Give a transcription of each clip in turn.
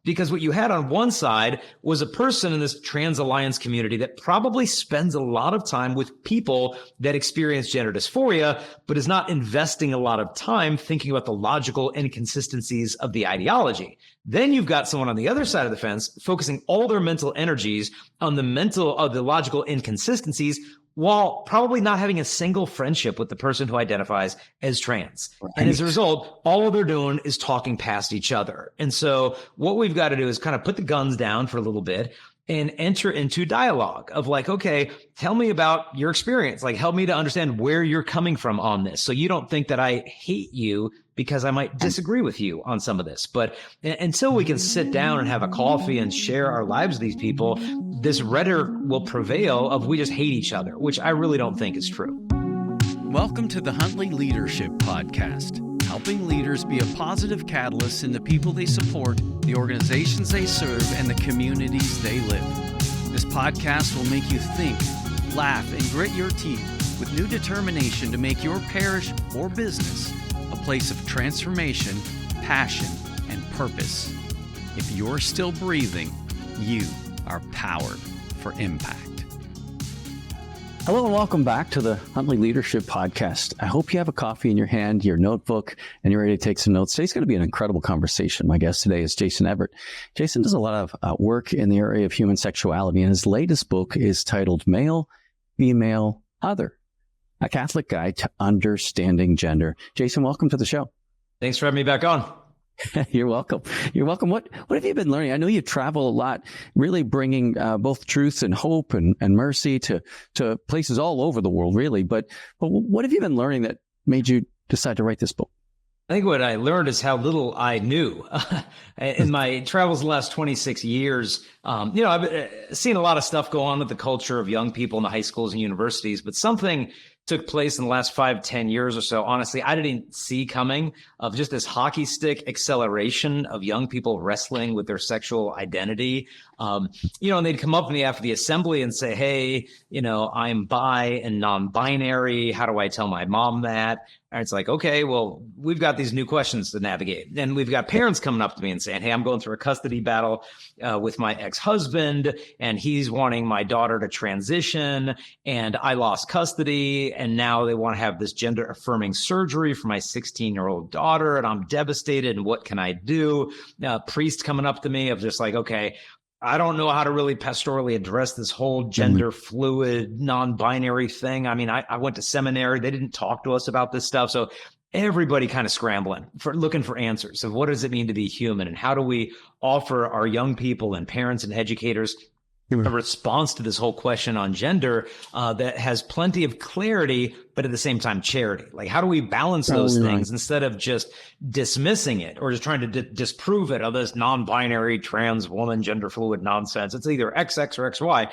Because what you had on one side was a person in this trans alliance community that probably spends a lot of time with people that experience gender dysphoria, but is not investing a lot of time thinking about the logical inconsistencies of the ideology. Then you've got someone on the other side of the fence focusing all their mental energies on the logical inconsistencies, while probably not having a single friendship with the person who identifies as trans. Right. And as a result, all they're doing is talking past each other. And so what we've got to do is kind of put the guns down for a little bit and enter into dialogue of like, okay, tell me about your experience. Like, help me to understand where you're coming from on this. So you don't think that I hate you because I might disagree with you on some of this. But until we can sit down and have a coffee and share our lives with these people, this rhetoric will prevail of we just hate each other, which I really don't think is true. Welcome to the Huntley Leadership Podcast, helping leaders be a positive catalyst in the people they support, the organizations they serve, and the communities they live. This podcast will make you think, laugh, and grit your teeth with new determination to make your parish or business a place of transformation, passion, and purpose. If you're still breathing, you are powered for impact. Hello and welcome back to the Huntley Leadership Podcast. I hope you have a coffee in your hand, your notebook, and you're ready to take some notes. Today's going to be an incredible conversation. My guest today is Jason Evert. Jason does a lot of work in the area of human sexuality, and his latest book is titled Male, Female, Other, a Catholic Guide to Understanding Gender. Jason, welcome to the show. Thanks for having me back on. You're welcome. You're welcome. What have you been learning? I know you travel a lot, really bringing both truth and hope and mercy to places all over the world, really. But what have you been learning that made you decide to write this book? I think what I learned is how little I knew in my travels the last 26 years. I've seen a lot of stuff go on with the culture of young people in the high schools and universities, but something took place in the last 5-10 years or so. Honestly, I didn't see coming of just this hockey stick acceleration of young people wrestling with their sexual identity. And they'd come up to me after the assembly and say, hey, I'm bi and non-binary. How do I tell my mom that? And it's like, okay, well, we've got these new questions to navigate. And we've got parents coming up to me and saying, hey, I'm going through a custody battle with my ex-husband, and he's wanting my daughter to transition, and I lost custody, and now they want to have this gender-affirming surgery for my 16-year-old daughter, and I'm devastated, and what can I do? Priest coming up to me of just like, okay, I don't know how to really pastorally address this whole gender fluid, non-binary thing. I mean, I went to seminary. They didn't talk to us about this stuff. So everybody kind of scrambling for looking for answers of what does it mean to be human, and how do we offer our young people and parents and educators a response to this whole question on gender that has plenty of clarity, but at the same time, charity. Like, how do we balance those things instead of just dismissing it or just trying to disprove it of this non-binary, trans woman, gender fluid nonsense? It's either XX or XY.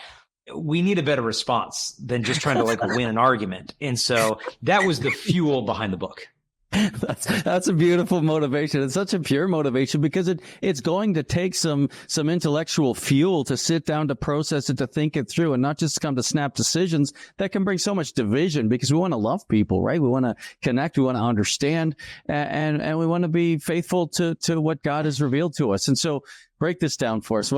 We need a better response than just trying to win an argument. And so that was the fuel behind the book. That's a beautiful motivation. It's such a pure motivation because it's going to take some intellectual fuel to sit down, to process it, to think it through, and not just come to snap decisions that can bring so much division, because we want to love people, right? We want to connect, we want to understand, and we want to be faithful to what God has revealed to us. And so break this down for us.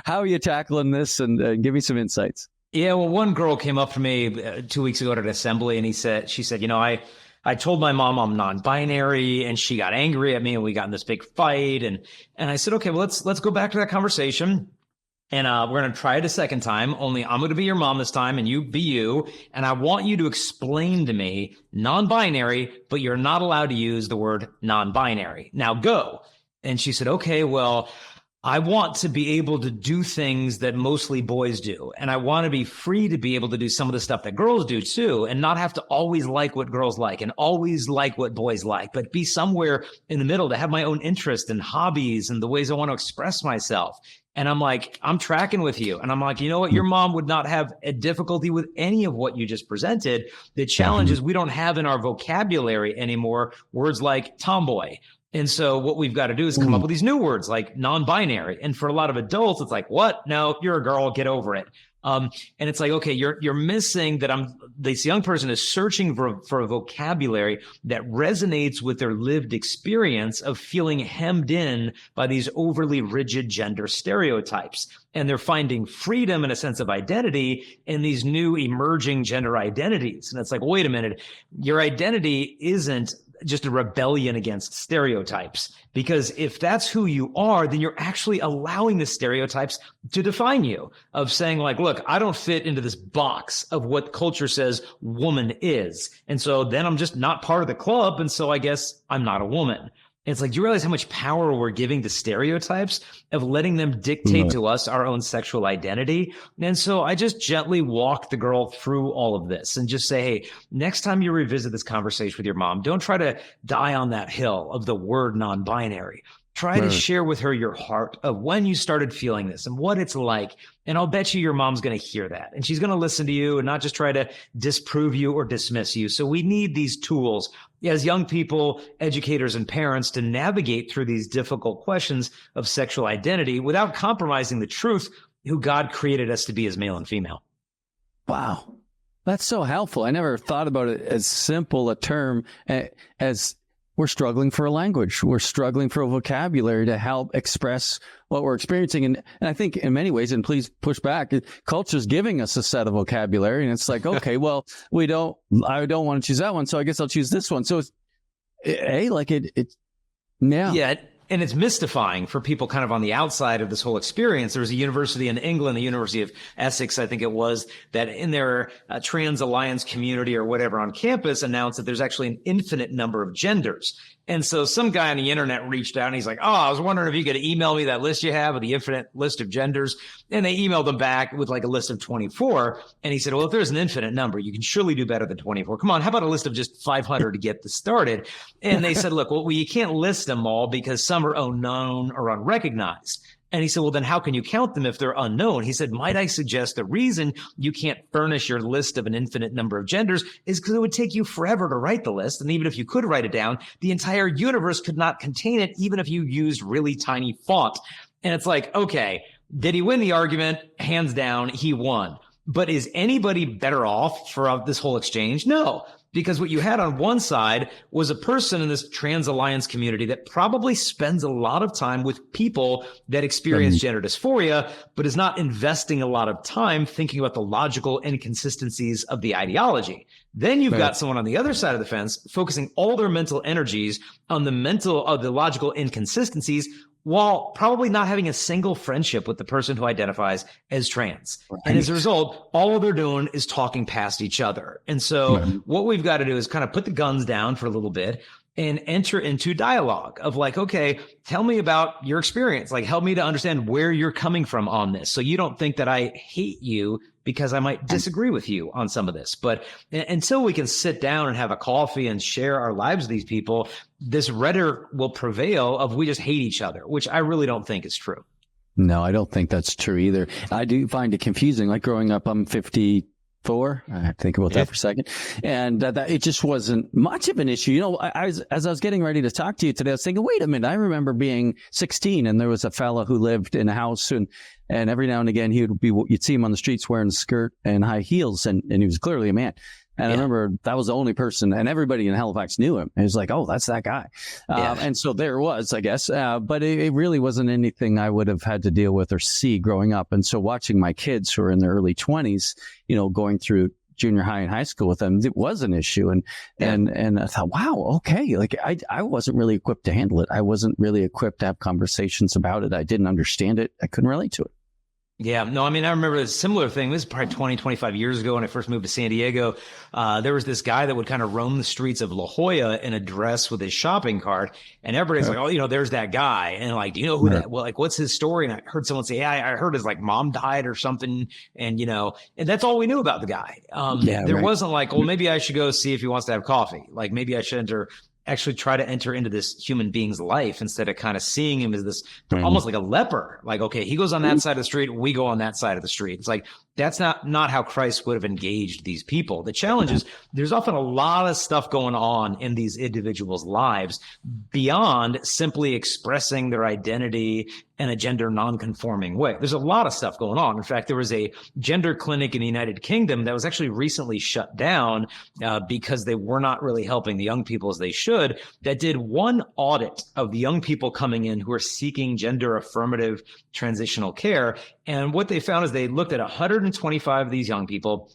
How are you tackling this, and give me some insights? Yeah, well, one girl came up to me 2 weeks ago at an assembly, and she said, I told my mom I'm non-binary, and she got angry at me, and we got in this big fight. And I said, okay, well, let's go back to that conversation. And we're going to try it a second time, only I'm going to be your mom this time and you be you. And I want you to explain to me non-binary, but you're not allowed to use the word non-binary. Now go. And she said, okay, well, I want to be able to do things that mostly boys do. And I want to be free to be able to do some of the stuff that girls do too, and not have to always like what girls like and always like what boys like, but be somewhere in the middle to have my own interests and hobbies and the ways I want to express myself. And I'm like, I'm tracking with you. And I'm like, you know what? Your mom would not have a difficulty with any of what you just presented. The challenge is we don't have in our vocabulary anymore words like tomboy. And so what we've got to do is come up with these new words like non-binary. And for a lot of adults, it's like, what? No, you're a girl. Get over it. And it's like, okay, you're missing that this young person is searching for a vocabulary that resonates with their lived experience of feeling hemmed in by these overly rigid gender stereotypes. And they're finding freedom and a sense of identity in these new emerging gender identities. And it's like, wait a minute, your identity isn't just a rebellion against stereotypes. Because if that's who you are, then you're actually allowing the stereotypes to define you, of saying like, look, I don't fit into this box of what culture says woman is. And so then I'm just not part of the club. And so I guess I'm not a woman. It's like, you realize how much power we're giving to stereotypes, of letting them dictate to us our own sexual identity. And so I just gently walk the girl through all of this and just say, hey, next time you revisit this conversation with your mom, don't try to die on that hill of the word non-binary. Try to share with her your heart of when you started feeling this and what it's like. And I'll bet you your mom's going to hear that. And she's going to listen to you and not just try to disprove you or dismiss you. So we need these tools as young people, educators, and parents to navigate through these difficult questions of sexual identity without compromising the truth who God created us to be as male and female. Wow. That's so helpful. I never thought about it as simple a term as we're struggling for a language. We're struggling for a vocabulary to help express what we're experiencing. And I think in many ways, and please push back, culture's giving us a set of vocabulary. And it's like, okay, well, I don't want to choose that one. So I guess I'll choose this one. So Yeah. And it's mystifying for people kind of on the outside of this whole experience. There was a university in England, the University of Essex, I think it was, that in their trans alliance community or whatever on campus announced that there's actually an infinite number of genders. And so some guy on the internet reached out and he's like, oh, I was wondering if you could email me that list you have of the infinite list of genders. And they emailed him back with like a list of 24. And he said, well, if there's an infinite number, you can surely do better than 24. Come on, how about a list of just 500 to get this started? And they said, look, well, you can't list them all because some are unknown or unrecognized. And he said, well, then how can you count them if they're unknown? He said, might I suggest the reason you can't furnish your list of an infinite number of genders is because it would take you forever to write the list. And even if you could write it down, the entire universe could not contain it, even if you used really tiny font. And it's like, okay, did he win the argument? Hands down, he won. But is anybody better off for this whole exchange? No. Because what you had on one side was a person in this trans alliance community that probably spends a lot of time with people that experience gender dysphoria, but is not investing a lot of time thinking about the logical inconsistencies of the ideology. Then you've got someone on the other side of the fence focusing all their mental energies on the logical inconsistencies, while probably not having a single friendship with the person who identifies as trans. Right. And as a result, all they're doing is talking past each other. And so what we've got to do is kind of put the guns down for a little bit and enter into dialogue of like, okay, tell me about your experience. Like, help me to understand where you're coming from on this. So you don't think that I hate you because I might disagree with you on some of this. But until we can sit down and have a coffee and share our lives with these people, this rhetoric will prevail of we just hate each other, which I really don't think is true. No, I don't think that's true either. I do find it confusing. Like growing up, I'm 54. I have to think about that for a second. And that it just wasn't much of an issue. You know, as I was getting ready to talk to you today, I was thinking, wait a minute, I remember being 16 and there was a fella who lived in a house and every now and again you'd see him on the streets wearing a skirt and high heels and he was clearly a man. And I remember that was the only person, and everybody in Halifax knew him. It was like, oh, that's that guy. And so there it was, I guess. But it really wasn't anything I would have had to deal with or see growing up. And so watching my kids who are in their early 20s, you know, going through junior high and high school with them, it was an issue. And I thought, wow, okay. Like I wasn't really equipped to handle it. I wasn't really equipped to have conversations about it. I didn't understand it. I couldn't relate to it. Yeah, no, I mean, I remember a similar thing. This is probably 20, 25 years ago when I first moved to San Diego. There was this guy that would kind of roam the streets of La Jolla in a dress with his shopping cart. And everybody's like, oh, you know, there's that guy. And like, do you know who that, well, like, what's his story? And I heard someone say, yeah, I heard his like mom died or something. And, you know, and that's all we knew about the guy. There wasn't like, well, maybe I should go see if he wants to have coffee. Like maybe I should enter actually try to enter into this human being's life instead of kind of seeing him as this almost like a leper. Like, okay, he goes on that side of the street, we go on that side of the street. It's like, that's not how Christ would have engaged these people. The challenge is there's often a lot of stuff going on in these individuals' lives beyond simply expressing their identity in a gender non-conforming way. There's a lot of stuff going on. In fact, there was a gender clinic in the United Kingdom that was actually recently shut down because they were not really helping the young people as they should, that did one audit of the young people coming in who are seeking gender affirmative transitional care. And what they found is they looked at 125 of these young people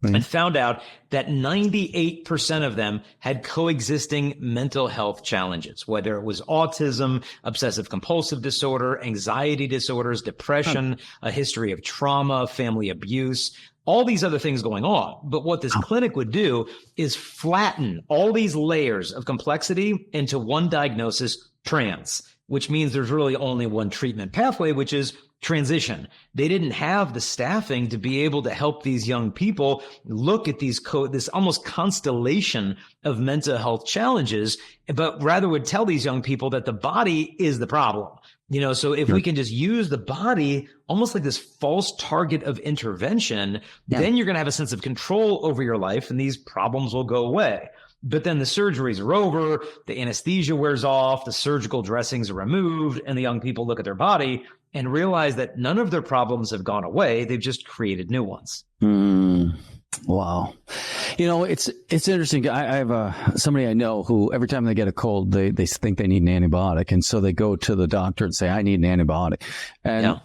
and found out that 98% of them had coexisting mental health challenges, whether it was autism, obsessive compulsive disorder, anxiety disorders, depression, a history of trauma, family abuse, all these other things going on. But what this clinic would do is flatten all these layers of complexity into one diagnosis, trans, which means there's really only one treatment pathway, which is transition. They didn't have the staffing to be able to help these young people look at this almost constellation of mental health challenges, but rather would tell these young people that the body is the problem. So if we can just use the body almost like this false target of intervention, then you're going to have a sense of control over your life and these problems will go away. But then the surgeries are over, the anesthesia wears off, the surgical dressings are removed, and the young people look at their body and realize that none of their problems have gone away. They've just created new ones. Wow. It's interesting. I have somebody I know who every time they get a cold, they think they need an antibiotic. And so they go to the doctor and say, I need an antibiotic. And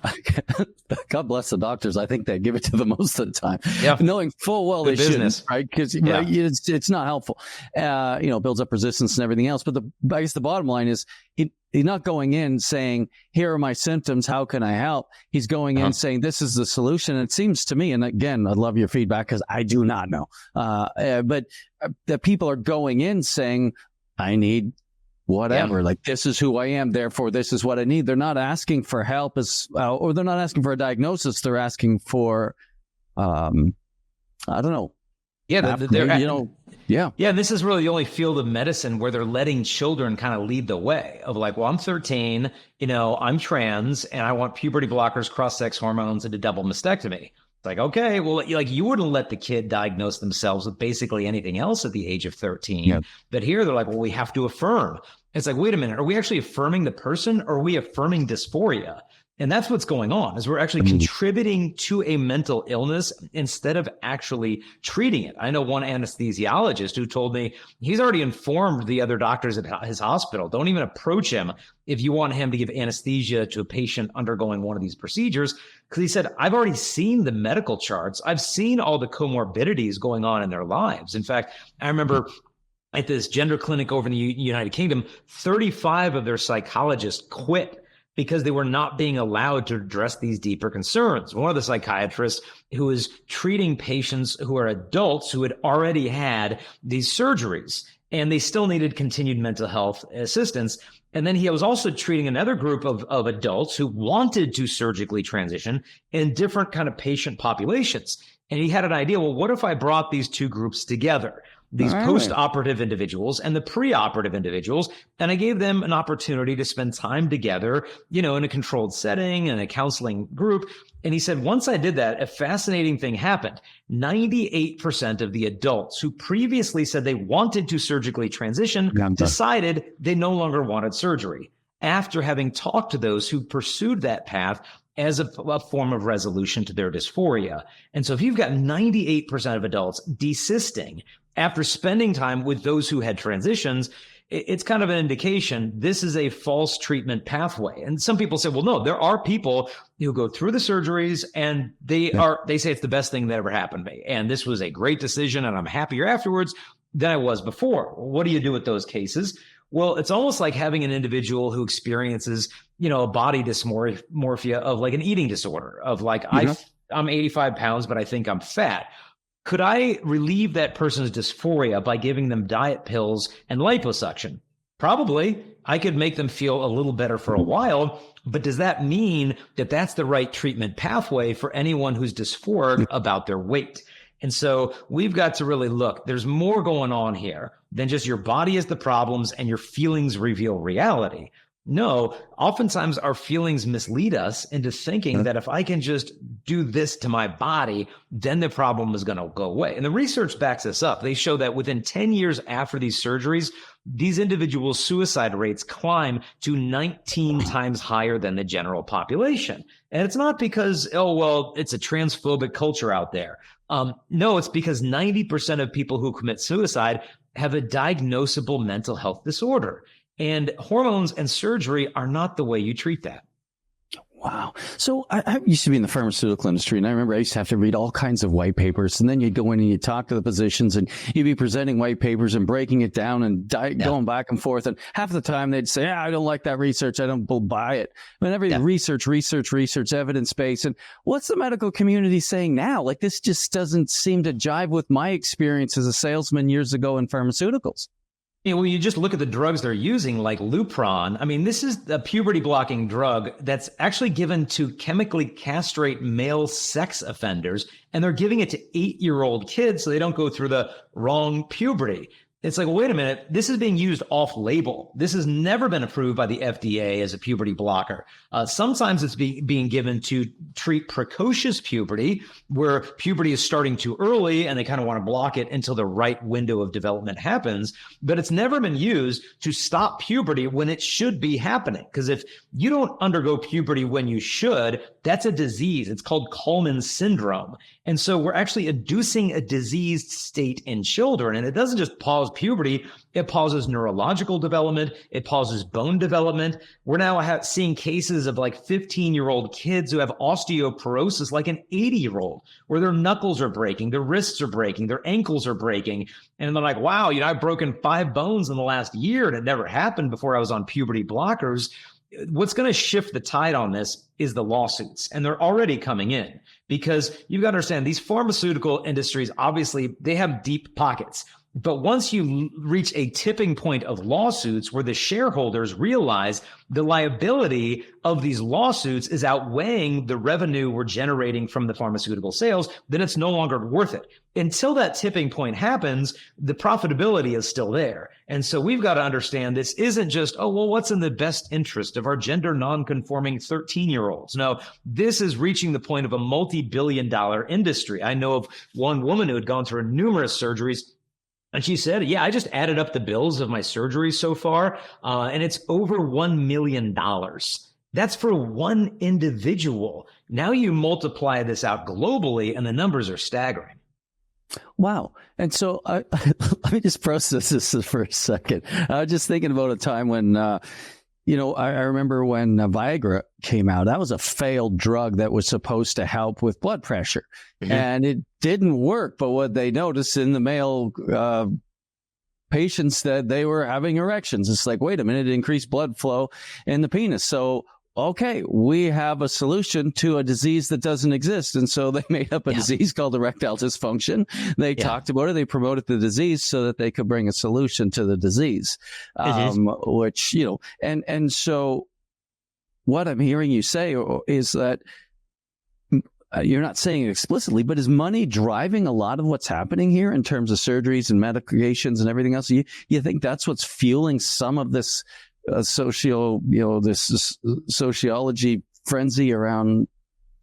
God bless the doctors. I think they give it to them most of the time, knowing full well Good they business. shouldn't, right? Because it's not helpful. Builds up resistance and everything else. But I guess the bottom line is he's not going in saying, here are my symptoms. How can I help? He's going in saying, this is the solution. And it seems to me, and again, I'd love your feedback because I do not know. But the people are going in saying, I need whatever, like this is who I am. Therefore, this is what I need. They're not asking for help or they're not asking for a diagnosis. They're asking for, I don't know. Yeah. Yeah. This is really the only field of medicine where they're letting children kind of lead the way of like, well, I'm 13, I'm trans and I want puberty blockers, cross-sex hormones and a double mastectomy. It's like, okay, well, you wouldn't let the kid diagnose themselves with basically anything else at the age of 13. Yeah. But here they're like, well, we have to affirm. It's like, wait a minute, are we actually affirming the person or are we affirming dysphoria? And that's what's going on is we're actually contributing to a mental illness instead of actually treating it. I know one anesthesiologist who told me he's already informed the other doctors at his hospital. Don't even approach him if you want him to give anesthesia to a patient undergoing one of these procedures. Because he said, I've already seen the medical charts. I've seen all the comorbidities going on in their lives. In fact, I remember at this gender clinic over in the United Kingdom, 35 of their psychologists quit because they were not being allowed to address these deeper concerns. One of the psychiatrists who was treating patients who are adults who had already had these surgeries and they still needed continued mental health assistance. And then he was also treating another group of adults who wanted to surgically transition in different kind of patient populations. And he had an idea, well, what if I brought these two groups together? These post-operative individuals and the pre-operative individuals. And I gave them an opportunity to spend time together, in a controlled setting and a counseling group. And he said, once I did that, a fascinating thing happened. 98% of the adults who previously said they wanted to surgically transition decided they no longer wanted surgery after having talked to those who pursued that path as a form of resolution to their dysphoria. And so if you've got 98% of adults desisting after spending time with those who had transitions, it's kind of an indication this is a false treatment pathway. And some people say, well, no, there are people who go through the surgeries and they say it's the best thing that ever happened to me. And this was a great decision and I'm happier afterwards than I was before. What do you do with those cases? Well, it's almost like having an individual who experiences, a body dysmorphia of like an eating disorder of like, I'm 85 pounds, but I think I'm fat. Could I relieve that person's dysphoria by giving them diet pills and liposuction? Probably. I could make them feel a little better for a while, but does that mean that that's the right treatment pathway for anyone who's dysphoric about their weight? And so we've got to really look, there's more going on here than just your body is the problems and your feelings reveal reality. No, oftentimes our feelings mislead us into thinking that if I can just do this to my body, then the problem is going to go away. And the research backs this up. They show that within 10 years after these surgeries, these individuals' suicide rates climb to 19 times higher than the general population. And it's not because, oh, well, it's a transphobic culture out there. No, it's because 90% of people who commit suicide have a diagnosable mental health disorder. And hormones and surgery are not the way you treat that. Wow. So I used to be in the pharmaceutical industry, and I remember I used to have to read all kinds of white papers, and then you'd go in and you'd talk to the physicians, and you'd be presenting white papers and breaking it down and going back and forth. And half the time they'd say, I don't like that research. I don't buy it. And everything research, evidence-based. And what's the medical community saying now? Like, this just doesn't seem to jive with my experience as a salesman years ago in pharmaceuticals. When you just look at the drugs they're using, like Lupron, I mean, this is a puberty blocking drug that's actually given to chemically castrate male sex offenders, and they're giving it to 8-year-old kids so they don't go through the wrong puberty. It's like, well, wait a minute, this is being used off label. This has never been approved by the FDA as a puberty blocker. Sometimes it's being given to treat precocious puberty, where puberty is starting too early and they kind of want to block it until the right window of development happens. But it's never been used to stop puberty when it should be happening. Because if you don't undergo puberty when you should, that's a disease. It's called Kallmann syndrome. And so we're actually inducing a diseased state in children. And it doesn't just pause puberty, it pauses neurological development, it pauses bone development. We're now seeing cases of like 15-year-old kids who have osteoporosis like an 80-year-old, where their knuckles are breaking, their wrists are breaking, their ankles are breaking. And they're like, wow, I've broken 5 bones in the last year, and it never happened before I was on puberty blockers. What's going to shift the tide on this is the lawsuits, and they're already coming in, because you've got to understand, these pharmaceutical industries, obviously they have deep pockets. But once you reach a tipping point of lawsuits where the shareholders realize the liability of these lawsuits is outweighing the revenue we're generating from the pharmaceutical sales, then it's no longer worth it. Until that tipping point happens, the profitability is still there. And so we've got to understand this isn't just, oh, well, what's in the best interest of our gender nonconforming 13-year-olds? No, this is reaching the point of a multi-billion-dollar industry. I know of one woman who had gone through numerous surgeries, and she said, yeah, I just added up the bills of my surgeries so far, and it's over $1 million. That's for one individual. Now you multiply this out globally, and the numbers are staggering. Wow. And so let me just process this for a second. I was just thinking about a time when, I remember when Viagra came out. That was a failed drug that was supposed to help with blood pressure. Mm-hmm. And it didn't work. But what they noticed in the male patients, that they were having erections. It's like, wait a minute, it increased blood flow in the penis. So, okay, we have a solution to a disease that doesn't exist. And so they made up a disease called erectile dysfunction. They talked about it. They promoted the disease so that they could bring a solution to the disease, which, and so what I'm hearing you say is that you're not saying it explicitly, but is money driving a lot of what's happening here in terms of surgeries and medications and everything else? You think that's what's fueling some of this this sociology frenzy around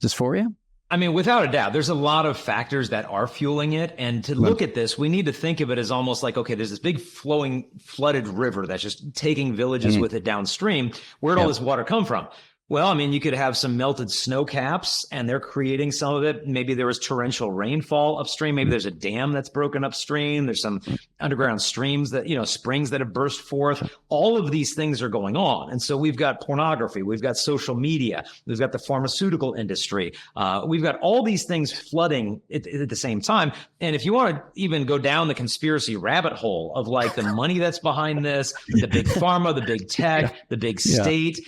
dysphoria? I mean, without a doubt, there's a lot of factors that are fueling it. And to look at this, we need to think of it as almost like, okay, there's this big flowing flooded river that's just taking villages with it downstream. Where'd all this water come from? Well, I mean, you could have some melted snow caps and they're creating some of it. Maybe there was torrential rainfall upstream. Maybe there's a dam that's broken upstream. There's some underground streams that, springs that have burst forth. All of these things are going on. And so we've got pornography. We've got social media. We've got the pharmaceutical industry. We've got all these things flooding at the same time. And if you want to even go down the conspiracy rabbit hole of like the money that's behind this, the big pharma, the big tech, the big state,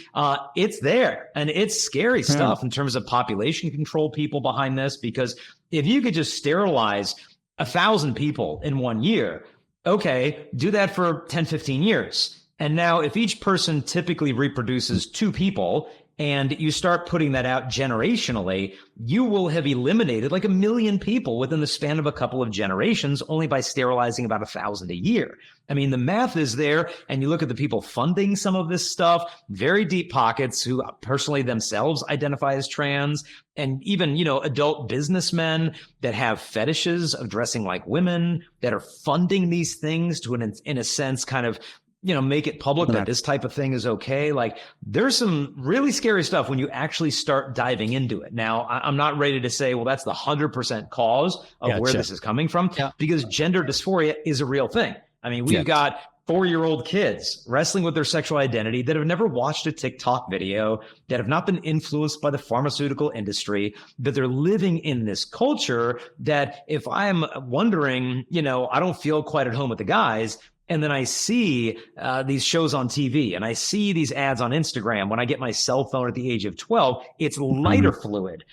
it's there. And it's scary stuff in terms of population control people behind this, because if you could just sterilize 1,000 people in 1 year, okay, do that for 10, 15 years. And now if each person typically reproduces 2 people and you start putting that out generationally, you will have eliminated like 1 million people within the span of a couple of generations only by sterilizing about 1,000 a year. I mean, the math is there, and you look at the people funding some of this stuff, very deep pockets who personally themselves identify as trans, and even, adult businessmen that have fetishes of dressing like women that are funding these things to, in a sense, kind of make it public that this type of thing is okay. Like, there's some really scary stuff when you actually start diving into it. Now, I'm not ready to say, well, that's the 100% cause of where this is coming from, because gender dysphoria is a real thing. I mean, we've got 4-year-old kids wrestling with their sexual identity that have never watched a TikTok video, that have not been influenced by the pharmaceutical industry, but they're living in this culture that if I'm wondering, I don't feel quite at home with the guys, and then I see these shows on TV and I see these ads on Instagram. When I get my cell phone at the age of 12, it's lighter fluid,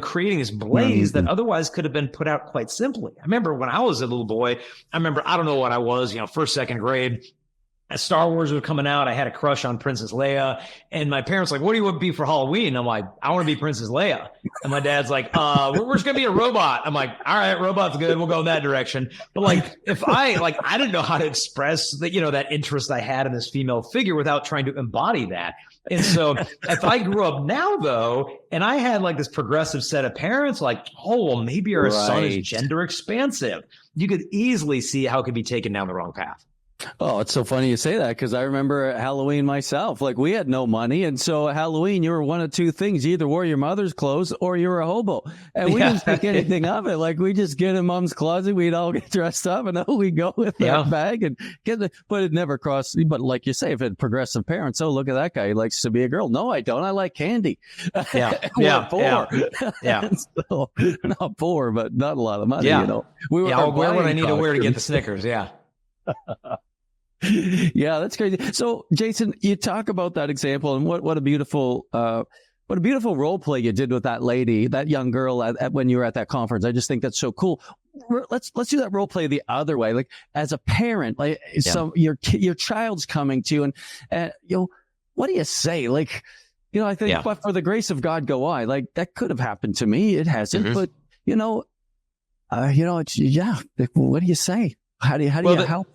creating this blaze that otherwise could have been put out quite simply. I remember when I was a little boy, I don't know what I was, first, second grade. As Star Wars was coming out, I had a crush on Princess Leia, and my parents were like, what do you want to be for Halloween? I'm like, I want to be Princess Leia. And my dad's like, we're just going to be a robot. I'm like, all right, robot's good. We'll go in that direction. But like, if I didn't know how to express that, that interest I had in this female figure without trying to embody that. And so if I grew up now, though, and I had like this progressive set of parents, like, oh, well, maybe our son is gender expansive, you could easily see how it could be taken down the wrong path. Oh, it's so funny you say that, because I remember Halloween myself. Like, we had no money, and so at Halloween, you were one of two things. You either wore your mother's clothes or you were a hobo. And we didn't think anything of it. Like, we just get in mom's closet, we'd all get dressed up, and we go with that bag and but it never crossed. But like you say, if it had progressive parents, oh, look at that guy, he likes to be a girl. No, I don't. I like candy. We're poor. So, not poor, but not a lot of money, We were I'll wear what I need to wear to get the Snickers. Yeah, that's crazy. So, Jason, you talk about that example, and what a beautiful role play you did with that lady, that young girl when you were at that conference. I just think that's so cool. Let's do that role play the other way. Like, as a parent, like your child's coming to you, and what do you say? Like, I think, but for the grace of God go I. Like, that could have happened to me. It hasn't, but it's what do you say? How do you help?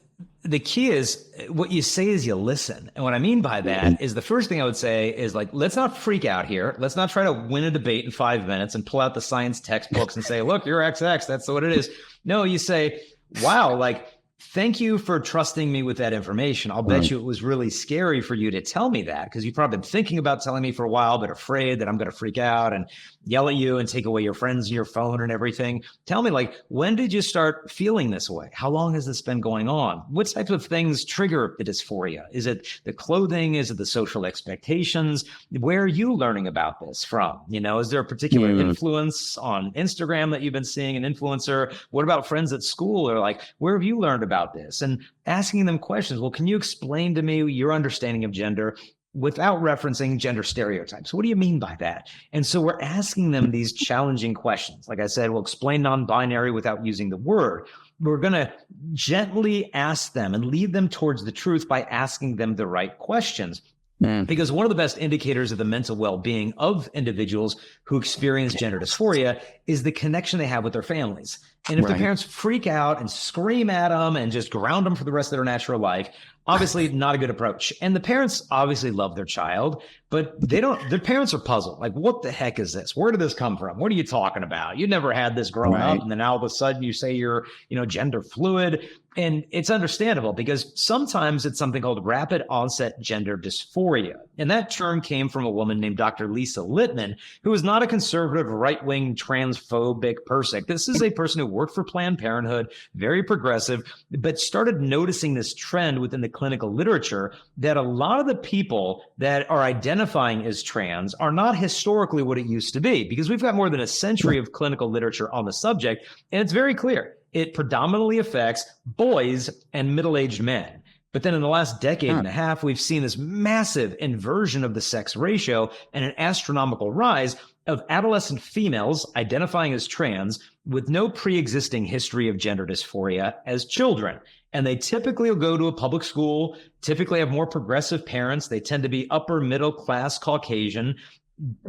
The key is what you say is you listen. And what I mean by that is the first thing I would say is, like, let's not freak out here. Let's not try to win a debate in 5 minutes and pull out the science textbooks and say, look, you're XX. That's what it is. No, you say, wow, like, thank you for trusting me with that information. I'll bet you it was really scary for you to tell me that, because you've probably been thinking about telling me for a while, but afraid that I'm going to freak out and yell at you and take away your friends and your phone and everything. Tell me, like, when did you start feeling this way? How long has this been going on? What types of things trigger the dysphoria? Is it the clothing? Is it the social expectations? Where are you learning about this from? Is there a particular influence on Instagram that you've been seeing, an influencer? What about friends at school? Or like, where have you learned about this? And asking them questions. Well, can you explain to me your understanding of gender without referencing gender stereotypes? What do you mean by that? And so we're asking them these challenging questions. Like I said, we'll explain non-binary without using the word. We're going to gently ask them and lead them towards the truth by asking them the right questions. Because one of the best indicators of the mental well-being of individuals who experience gender dysphoria is the connection they have with their families. And if the parents freak out and scream at them and just ground them for the rest of their natural life, obviously not a good approach. And the parents obviously love their child, but their parents are puzzled. Like, what the heck is this? Where did this come from? What are you talking about? You never had this growing up. And then all of a sudden you say you're, gender fluid. And it's understandable, because sometimes it's something called rapid onset gender dysphoria. And that term came from a woman named Dr. Lisa Littman, who is not a conservative, right-wing, transphobic person. This is a person who worked for Planned Parenthood, very progressive, but started noticing this trend within the clinical literature that a lot of the people that are identifying as trans are not historically what it used to be, because we've got more than a century of clinical literature on the subject, and it's very clear. It predominantly affects boys and middle-aged men. But then in the last decade and a half, we've seen this massive inversion of the sex ratio and an astronomical rise of adolescent females identifying as trans with no pre-existing history of gender dysphoria as children. And they typically will go to a public school, typically have more progressive parents. They tend to be upper middle class Caucasian.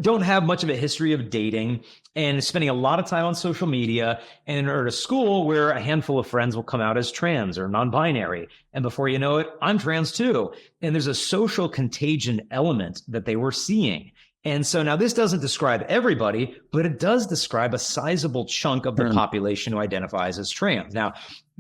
don't have much of a history of dating and spending a lot of time on social media and are at a school where a handful of friends will come out as trans or non-binary. And before you know it, I'm trans too. And there's a social contagion element that they were seeing. And so now this doesn't describe everybody, but it does describe a sizable chunk of the population who identifies as trans. Now,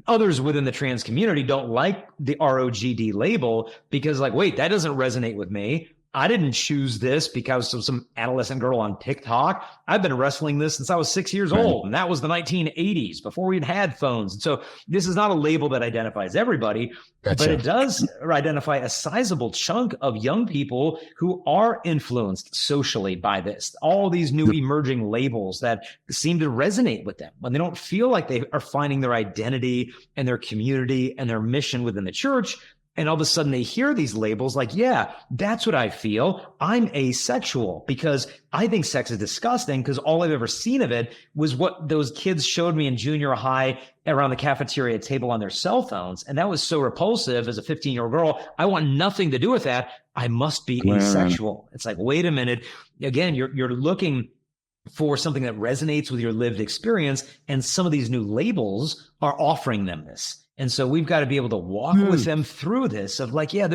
others within the trans community don't like the ROGD label because like, wait, that doesn't resonate with me. I didn't choose this because of some adolescent girl on TikTok. I've been wrestling this since I was 6 years old, and that was the 1980s before we'd had phones. And so this is not a label that identifies everybody, but it does identify a sizable chunk of young people who are influenced socially by this. All these new emerging labels that seem to resonate with them when they don't feel like they are finding their identity and their community and their mission within the church. And all of a sudden they hear these labels like, yeah, that's what I feel. I'm asexual because I think sex is disgusting because all I've ever seen of it was what those kids showed me in junior high around the cafeteria table on their cell phones. And that was so repulsive as a 15-year-old girl. I want nothing to do with that. I must be asexual. It's like, wait a minute. Again, you're looking for something that resonates with your lived experience. And some of these new labels are offering them this. And so we've got to be able to walk with them through this of like, yeah,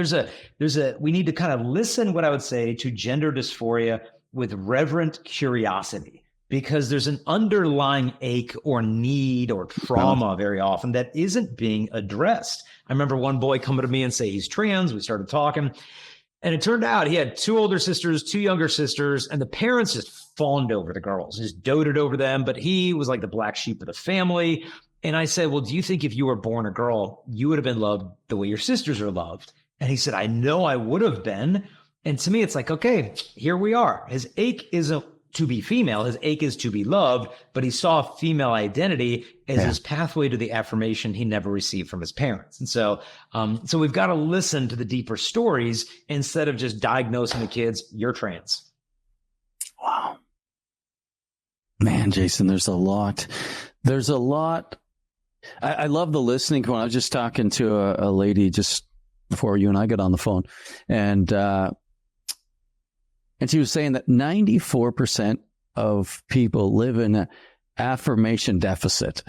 we need to kind of listen, what I would say, to gender dysphoria with reverent curiosity, because there's an underlying ache or need or trauma very often that isn't being addressed. I remember one boy coming to me and say he's trans. We started talking. And it turned out he had 2 older sisters, 2 younger sisters, and the parents just fawned over the girls, just doted over them. But he was like the black sheep of the family. And I said, well, do you think if you were born a girl, you would have been loved the way your sisters are loved? And he said, I know I would have been. And to me, it's like, okay, here we are. His ache isn't to be female. His ache is to be loved. But he saw female identity as his pathway to the affirmation he never received from his parents. And so we've got to listen to the deeper stories instead of just diagnosing the kids, you're trans. Wow. Man, Jason, there's a lot. I love the listening. When I was just talking to a lady just before you and I got on the phone, and she was saying that 94% of people live in an affirmation deficit.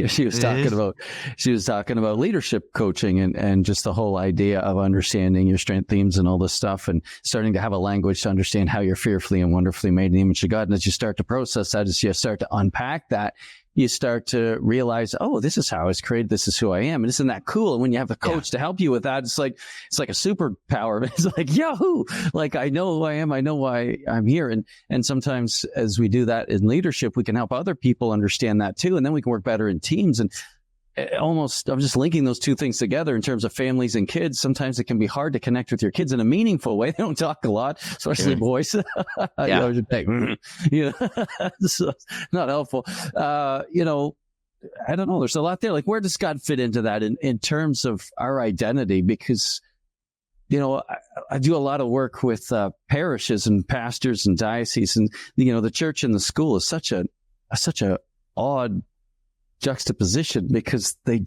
She was talking about leadership coaching and just the whole idea of understanding your strength themes and all this stuff, and starting to have a language to understand how you're fearfully and wonderfully made in the image of God. And as you start to process that, as you start to unpack that, you start to realize, oh, this is how I was created. This is who I am. And isn't that cool? And when you have a coach to help you with that, it's like a superpower. It's like, yahoo! Like, I know who I am. I know why I'm here. And sometimes as we do that in leadership, we can help other people understand that too. And then we can work better in teams. And almost, I'm just linking those two things together in terms of families and kids. Sometimes it can be hard to connect with your kids in a meaningful way. They don't talk a lot, especially boys. So, not helpful. I don't know. There's a lot there. Like, where does God fit into that in terms of our identity? Because, I do a lot of work with parishes and pastors and dioceses, and, the church and the school is such a odd juxtaposition, because they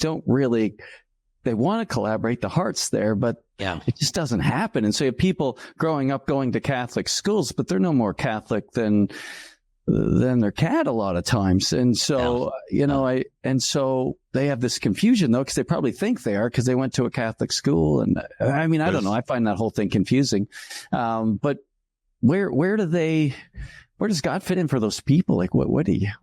want to collaborate, the heart's there, but it just doesn't happen. And so you have people growing up going to Catholic schools, but they're no more Catholic than their cat a lot of times. And so, so they have this confusion though, because they probably think they are, because they went to a Catholic school. And I mean, I don't know. I find that whole thing confusing. But where does God fit in for those people? Like,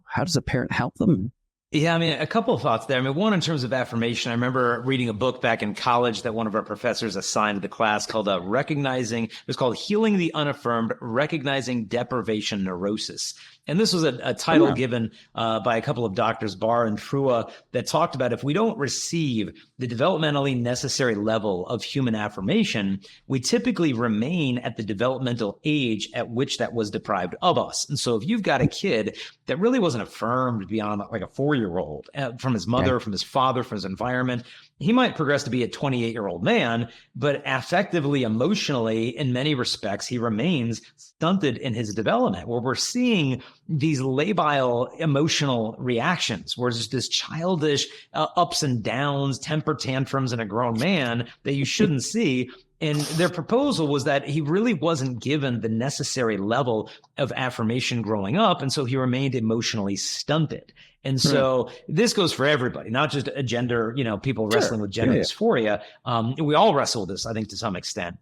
how does a parent help them? Yeah, I mean, a couple of thoughts there. I mean, one, in terms of affirmation, I remember reading a book back in college that one of our professors assigned to the class called it was called Healing the Unaffirmed, Recognizing Deprivation Neurosis. And this was a title given by a couple of doctors, Barr and Trua, that talked about if we don't receive the developmentally necessary level of human affirmation, we typically remain at the developmental age at which that was deprived of us. And so if you've got a kid that really wasn't affirmed beyond like a 4-year-old from his mother, from his father, from his environment, he might progress to be a 28-year-old man, but affectively, emotionally, in many respects, he remains stunted in his development, where we're seeing these labile emotional reactions, where it's just this childish ups and downs, temper tantrums in a grown man that you shouldn't see. And their proposal was that he really wasn't given the necessary level of affirmation growing up. And so he remained emotionally stunted. And so this goes for everybody, not just a gender, people wrestling with gender dysphoria. We all wrestle with this, I think, to some extent.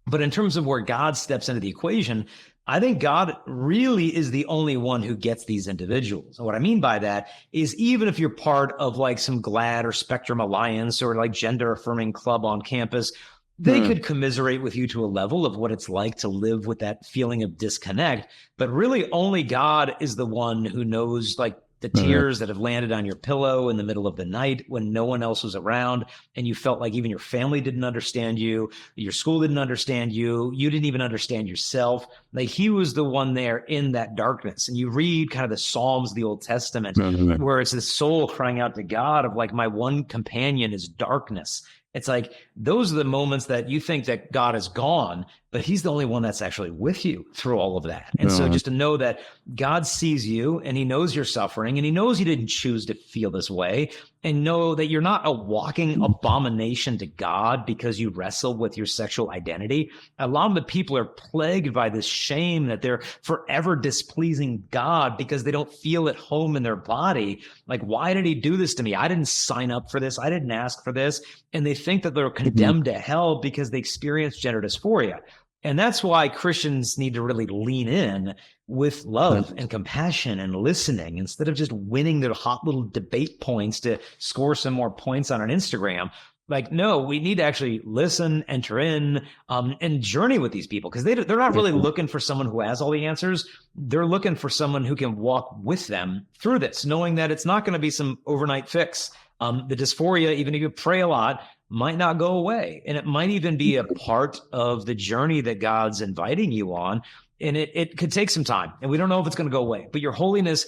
But in terms of where God steps into the equation, I think God really is the only one who gets these individuals. And what I mean by that is even if you're part of like some GLAAD or Spectrum Alliance or like gender affirming club on campus, they could commiserate with you to a level of what it's like to live with that feeling of disconnect. But really only God is the one who knows like the tears that have landed on your pillow in the middle of the night when no one else was around and you felt like even your family didn't understand you, your school didn't understand you, you didn't even understand yourself. Like he was the one there in that darkness. And you read kind of the Psalms of the Old Testament where it's the soul crying out to God of like, my one companion is darkness. It's like those are the moments that you think that God is gone, but he's the only one that's actually with you through all of that. And so just to know that God sees you and he knows you're suffering and he knows you didn't choose to feel this way, and know that you're not a walking abomination to God because you wrestle with your sexual identity. A lot of the people are plagued by this shame that they're forever displeasing God because they don't feel at home in their body. Like, why did he do this to me? I didn't sign up for this. I didn't ask for this. And they think that they're condemned to hell because they experience gender dysphoria. And that's why Christians need to really lean in with love and compassion and listening instead of just winning their hot little debate points to score some more points on an Instagram. Like, no, we need to actually listen, enter in, and journey with these people because they're not really looking for someone who has all the answers. They're looking for someone who can walk with them through this, knowing that it's not going to be some overnight fix. The dysphoria, even if you pray a lot, might not go away. And it might even be a part of the journey that God's inviting you on. And it could take some time. And we don't know if it's going to go away. But your holiness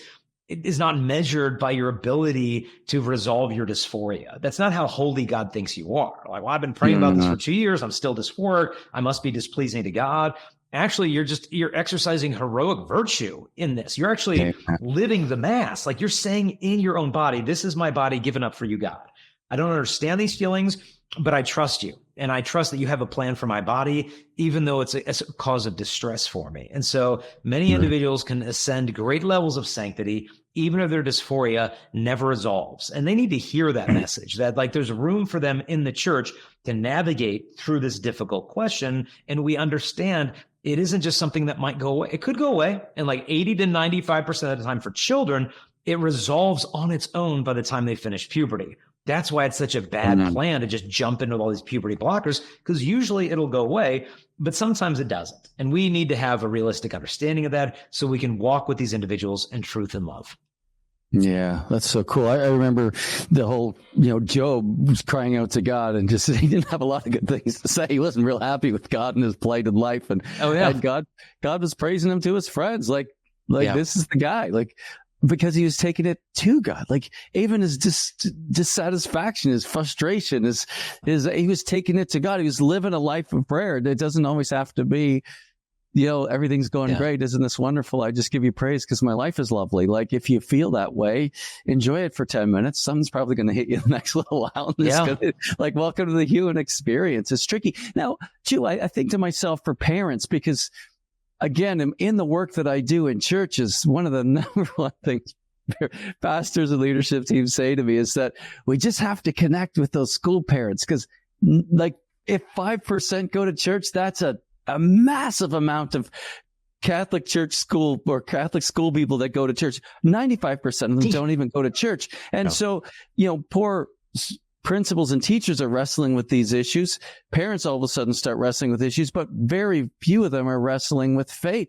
is not measured by your ability to resolve your dysphoria. That's not how holy God thinks you are. Like, well, I've been praying about this for 2 years. I'm still dysphoric. I must be displeasing to God. Actually, you're exercising heroic virtue in this. You're actually living the mass. Like, you're saying in your own body, this is my body given up for you, God. I don't understand these feelings, but I trust you. And I trust that you have a plan for my body, even though it's a cause of distress for me. And so many individuals can ascend great levels of sanctity, even if their dysphoria never resolves. And they need to hear that message that like there's room for them in the church to navigate through this difficult question. And we understand it isn't just something that might go away. It could go away. And like 80 to 95% of the time for children, it resolves on its own by the time they finish puberty. That's why it's such a bad plan to just jump into all these puberty blockers, because usually it'll go away, but sometimes it doesn't. And we need to have a realistic understanding of that so we can walk with these individuals in truth and love. Yeah, that's so cool. I remember the whole, Job was crying out to God and just, he didn't have a lot of good things to say. He wasn't real happy with God and his plight in life. And, and God was praising him to his friends. Like this is the guy, like, because he was taking it to God. Like even his dissatisfaction, his frustration, he was taking it to God. He was living a life of prayer. It doesn't always have to be, everything's going great. Isn't this wonderful? I just give you praise because my life is lovely. Like if you feel that way, enjoy it for 10 minutes. Something's probably going to hit you the next little while. Like, welcome to the human experience. It's tricky. Now, Jew, I think to myself for parents, because again, in the work that I do in churches, one of the number one things pastors and leadership teams say to me is that we just have to connect with those school parents. Because like if 5% go to church, that's a massive amount of Catholic church school or Catholic school people that go to church. 95% of them don't even go to church. And so, poor principals and teachers are wrestling with these issues. Parents all of a sudden start wrestling with issues, but very few of them are wrestling with faith.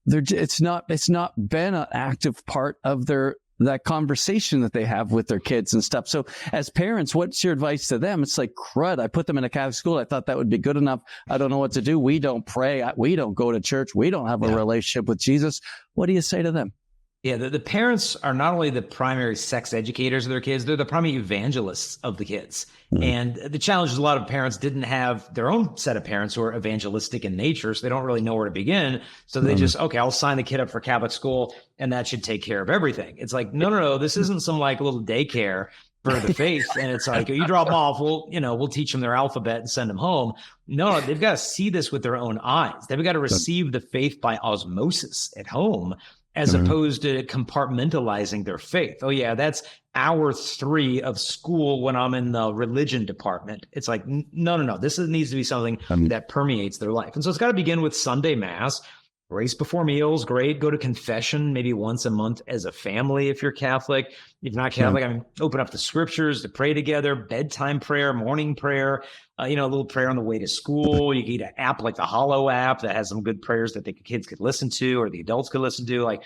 It's not been an active part of that conversation that they have with their kids and stuff. So as parents, what's your advice to them? It's like, crud, I put them in a Catholic school. I thought that would be good enough. I don't know what to do. We don't pray. We don't go to church. We don't have a relationship with Jesus. What do you say to them? Yeah, the parents are not only the primary sex educators of their kids, they're the primary evangelists of the kids. And the challenge is a lot of parents didn't have their own set of parents who are evangelistic in nature, so they don't really know where to begin. So they just, okay, I'll sign the kid up for Catholic school and that should take care of everything. It's like, no, this isn't some like little daycare. for the faith. And it's like, you drop them off, we'll teach them their alphabet and send them home. No, they've got to see this with their own eyes. They've got to receive the faith by osmosis at home, as opposed to compartmentalizing their faith. Oh yeah, that's hour 3 of school when I'm in the religion department. It's like, no. This needs to be something that permeates their life. And so it's got to begin with Sunday Mass. Grace before meals, great. Go to confession maybe once a month as a family if you're Catholic. If not Catholic, open up the scriptures to pray together, bedtime prayer, morning prayer, a little prayer on the way to school. You can get an app like the Hollow app that has some good prayers that the kids could listen to or the adults could listen to. Like,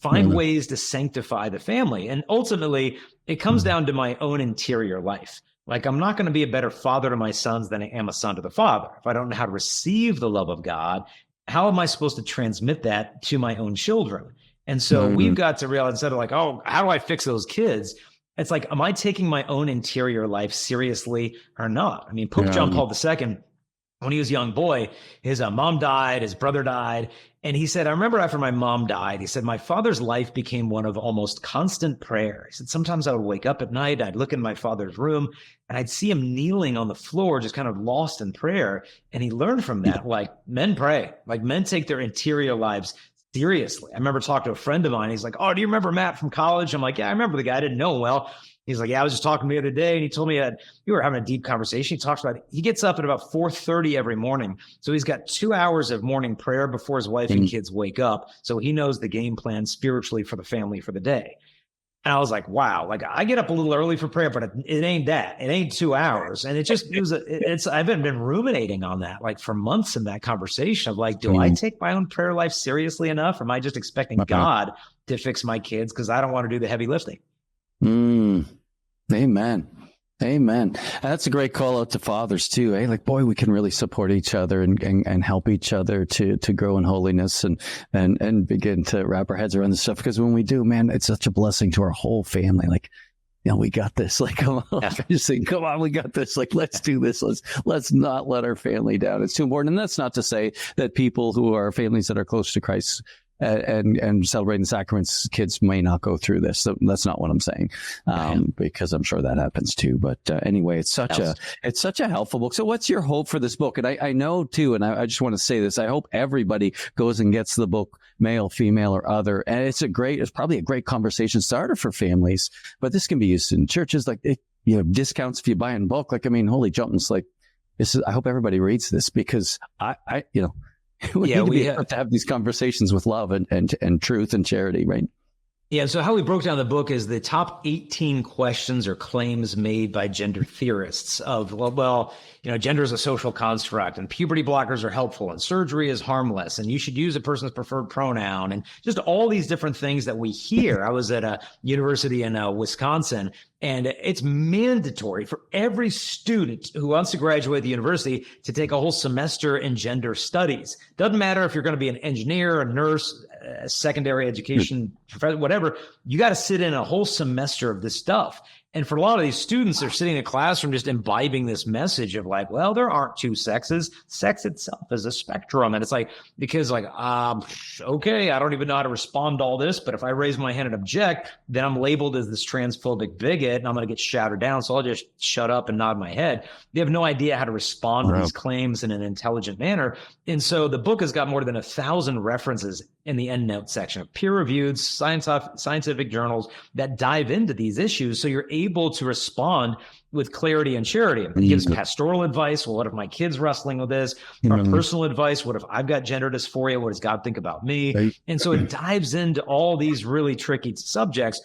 find ways to sanctify the family. And ultimately, it comes down to my own interior life. Like, I'm not going to be a better father to my sons than I am a son to the Father. If I don't know how to receive the love of God, how am I supposed to transmit that to my own children? And so we've got to realize, instead of like, oh, how do I fix those kids? It's like, am I taking my own interior life seriously or not? I mean, Pope John Paul II, when he was a young boy, his mom died, his brother died. And he said, I remember after my mom died, he said, my father's life became one of almost constant prayer. He said, sometimes I would wake up at night, I'd look in my father's room, and I'd see him kneeling on the floor, just kind of lost in prayer. And he learned from that, like, men pray, like men take their interior lives seriously. I remember talking to a friend of mine. He's like, oh, do you remember Matt from college? I'm like, yeah, I remember the guy. I didn't know him well. He's like, yeah, I was just talking to him the other day, and he told me that we were having a deep conversation. He talks about it. He gets up at about 4:30 every morning. So he's got 2 hours of morning prayer before his wife and kids wake up. So he knows the game plan spiritually for the family for the day. And I was like, wow, like, I get up a little early for prayer, but it ain't that. It ain't 2 hours. And I've been ruminating on that, like, for months in that conversation of like, do I take my own prayer life seriously enough? Or am I just expecting God to fix my kids because I don't want to do the heavy lifting? Amen. And that's a great call out to fathers too. Like, boy, we can really support each other and help each other to grow in holiness and begin to wrap our heads around this stuff. Because when we do, man, it's such a blessing to our whole family. Like, we got this. Like, come on, just saying, come on, we got this. Like, let's do this. Let's not let our family down. It's too important. And that's not to say that people who are families that are close to Christ and celebrating the sacraments, kids may not go through this. So that's not what I'm saying, because I'm sure that happens too. But anyway, it's such a helpful book. So what's your hope for this book? And I know too, and I just want to say this, I hope everybody goes and gets the book, male, female, or other. And it's probably a great conversation starter for families, but this can be used in churches, like, discounts if you buy in bulk. Like, I mean, holy jumpins, like, I hope everybody reads this, because we have to have these conversations with love and truth and charity, right? Yeah. So how we broke down the book is the top 18 questions or claims made by gender theorists of, gender is a social construct, and puberty blockers are helpful, and surgery is harmless, and you should use a person's preferred pronoun, and just all these different things that we hear. I was at a university in Wisconsin, and it's mandatory for every student who wants to graduate the university to take a whole semester in gender studies. Doesn't matter if you're going to be an engineer, a nurse, a secondary education professor, whatever. You got to sit in a whole semester of this stuff. And for a lot of these students, they're sitting in a classroom just imbibing this message of like, well, there aren't two sexes. Sex itself is a spectrum. And it's like, because like, okay, I don't even know how to respond to all this. But if I raise my hand and object, then I'm labeled as this transphobic bigot and I'm going to get shouted down. So I'll just shut up and nod my head. They have no idea how to respond to these claims in an intelligent manner. And so the book has got more than 1,000 references in the endnote section of peer-reviewed scientific journals that dive into these issues. So you're able to respond with clarity and charity. It gives pastoral advice. Well, what if my kid's wrestling with this? Or personal advice. What if I've got gender dysphoria? What does God think about me? Right. And so it dives into all these really tricky subjects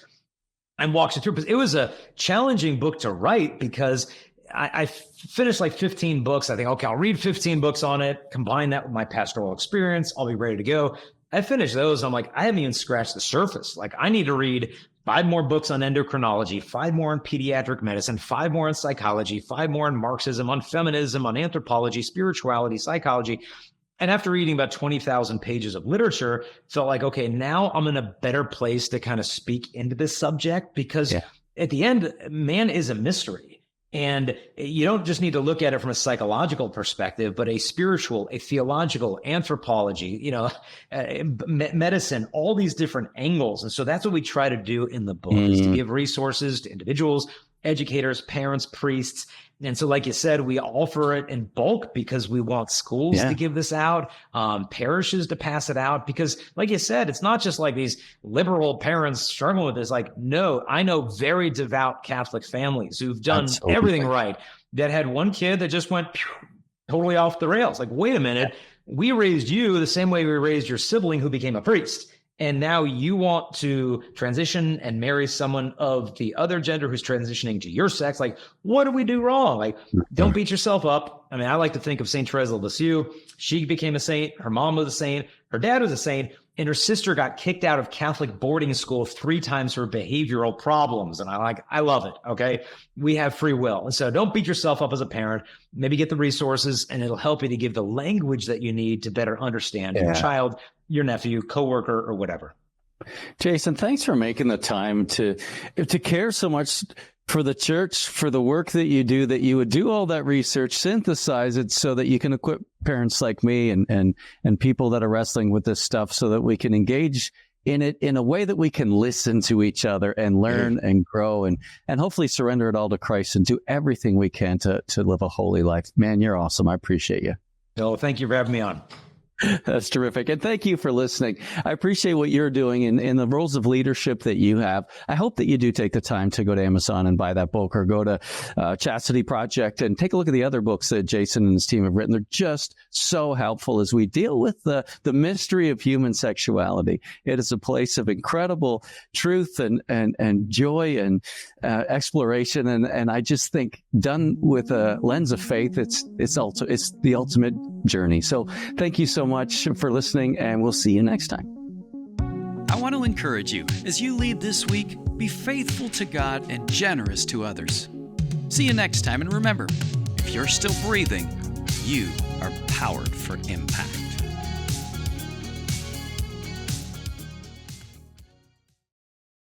and walks you through. But it was a challenging book to write because I finished like 15 books. I think, okay, I'll read 15 books on it, combine that with my pastoral experience. I'll be ready to go. I finished those. I'm like, I haven't even scratched the surface. Like, I need to read 5 more books on endocrinology, 5 more on pediatric medicine, 5 more on psychology, 5 more on Marxism, on feminism, on anthropology, spirituality, psychology. And after reading about 20,000 pages of literature, felt like, okay, now I'm in a better place to kind of speak into this subject because at the end, man is a mystery. And you don't just need to look at it from a psychological perspective, but a spiritual, a theological, anthropology, medicine, all these different angles. And so that's what we try to do in the book is to give resources to individuals educators, parents, priests. And so, like you said, we offer it in bulk because we want schools to give this out, parishes to pass it out. Because, like you said, it's not just like these liberal parents struggling with this. Like, no, I know very devout Catholic families who've done everything right, that had one kid that just went totally off the rails. Like, wait a minute, we raised you the same way we raised your sibling who became a priest. And now you want to transition and marry someone of the other gender who's transitioning to your sex. Like, what do we do wrong? Like, don't beat yourself up. I mean, I like to think of St. Teresa of Lisieux. She became a saint. Her mom was a saint. Her dad was a saint. And her sister got kicked out of Catholic boarding school 3 times for behavioral problems. And I love it. Okay. We have free will. And so don't beat yourself up as a parent. Maybe get the resources, and it'll help you to give the language that you need to better understand your child, your nephew, coworker, or whatever. Jason, thanks for making the time to care so much for the church, for the work that you do, that you would do all that research, synthesize it so that you can equip parents like me and people that are wrestling with this stuff so that we can engage in it in a way that we can listen to each other and learn and grow and hopefully surrender it all to Christ and do everything we can to live a holy life. Man, you're awesome. I appreciate you. Oh, thank you for having me on. That's terrific. And thank you for listening. I appreciate what you're doing in the roles of leadership that you have. I hope that you do take the time to go to Amazon and buy that book, or go to Chastity Project and take a look at the other books that Jason and his team have written. They're just so helpful as we deal with the mystery of human sexuality. It is a place of incredible truth and joy and exploration. And I just think, done with a lens of faith, it's the ultimate journey. So thank you so much for listening, and we'll see you next time. I want to encourage you, as you lead this week, be faithful to God and generous to others. See you next time, and remember, if you're still breathing, you are powered for impact.